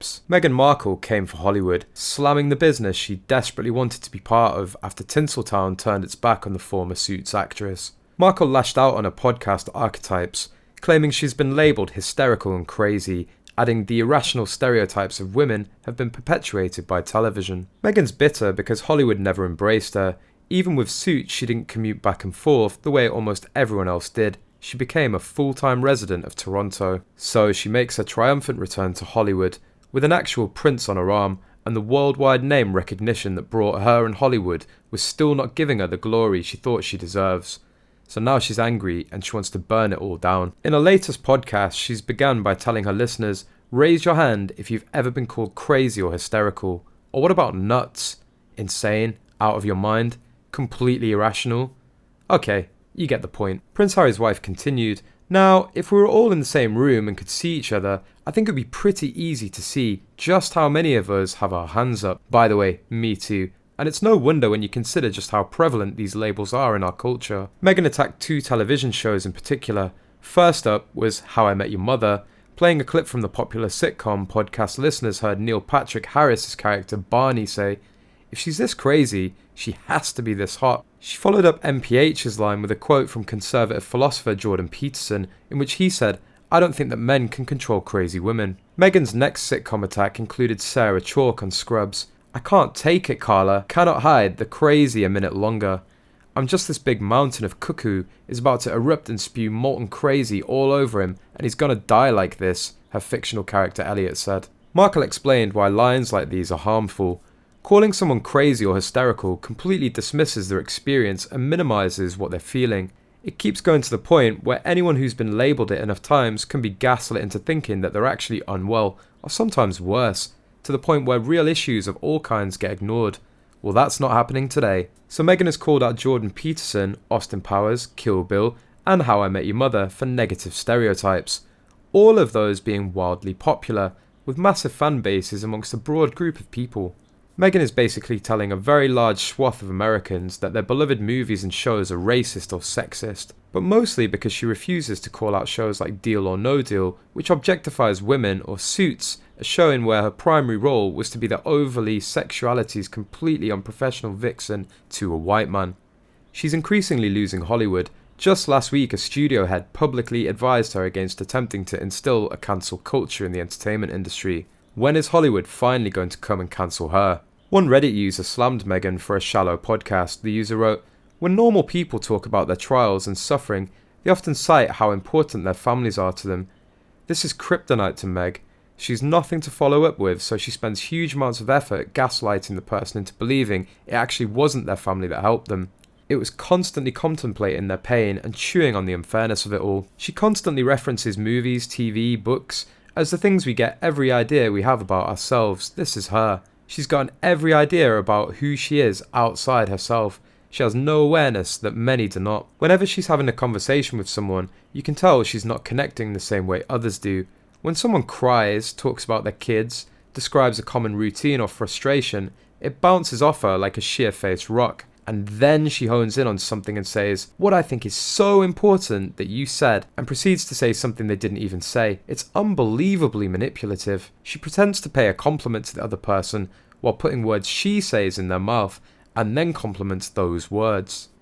Meghan Markle came for Hollywood, slamming the business she desperately wanted to be part of after Tinseltown turned its back on the former Suits actress. Markle lashed out on her podcast Archetypes, claiming she's been labelled hysterical and crazy, adding the irrational stereotypes of women have been perpetuated by television. Meghan's bitter because Hollywood never embraced her. Even with Suits, she didn't commute back and forth the way almost everyone else did. She became a full-time resident of Toronto. So she makes her triumphant return to Hollywood, with an actual prince on her arm, and the worldwide name recognition that brought her and Hollywood was still not giving her the glory she thought she deserves. So now she's angry and she wants to burn it all down. In her latest podcast, she's began by telling her listeners, raise your hand if you've ever been called crazy or hysterical. Or what about nuts? Insane? Out of your mind? Completely irrational? Okay, you get the point. Prince Harry's wife continued, now, if we were all in the same room and could see each other, I think it would be pretty easy to see just how many of us have our hands up. By the way, me too. And it's no wonder when you consider just how prevalent these labels are in our culture. Meghan attacked 2 television shows in particular. First up was How I Met Your Mother, playing a clip from the popular sitcom. Podcast listeners heard Neil Patrick Harris's character Barney say, if she's this crazy, she has to be this hot. She followed up MPH's line with a quote from conservative philosopher Jordan Peterson, in which he said, I don't think that men can control crazy women. Meghan's next sitcom attack included Sarah Chalke on Scrubs. I can't take it, Carla. Cannot hide the crazy a minute longer. I'm just this big mountain of cuckoo is about to erupt and spew molten crazy all over him, and he's gonna die like this, her fictional character Elliot said. Markle explained why lines like these are harmful. Calling someone crazy or hysterical completely dismisses their experience and minimises what they're feeling. It keeps going to the point where anyone who's been labelled it enough times can be gaslit into thinking that they're actually unwell, or sometimes worse, to the point where real issues of all kinds get ignored. Well, that's not happening today. So Meghan has called out Jordan Peterson, Austin Powers, Kill Bill, and How I Met Your Mother for negative stereotypes. All of those being wildly popular, with massive fan bases amongst a broad group of people. Meghan is basically telling a very large swath of Americans that their beloved movies and shows are racist or sexist, but mostly because she refuses to call out shows like Deal or No Deal, which objectifies women, or Suits, a show in where her primary role was to be the overly sexuality's completely unprofessional vixen to a white man. She's increasingly losing Hollywood. Just last week, a studio head publicly advised her against attempting to instill a cancel culture in the entertainment industry. When is Hollywood finally going to come and cancel her? One Reddit user slammed Meghan for a shallow podcast. The user wrote, when normal people talk about their trials and suffering, they often cite how important their families are to them. This is kryptonite to Meg. She's nothing to follow up with, so she spends huge amounts of effort gaslighting the person into believing it actually wasn't their family that helped them. It was constantly contemplating their pain and chewing on the unfairness of it all. She constantly references movies, TV, books, as the things we get every idea we have about ourselves. This is her. She's gotten every idea about who she is outside herself. She has no awareness that many do not. Whenever she's having a conversation with someone, you can tell she's not connecting the same way others do. When someone cries, talks about their kids, describes a common routine or frustration, it bounces off her like a sheer-faced rock. And then she hones in on something and says, what I think is so important that you said, and proceeds to say something they didn't even say. It's unbelievably manipulative. She pretends to pay a compliment to the other person while putting words she says in their mouth, and then compliments those words.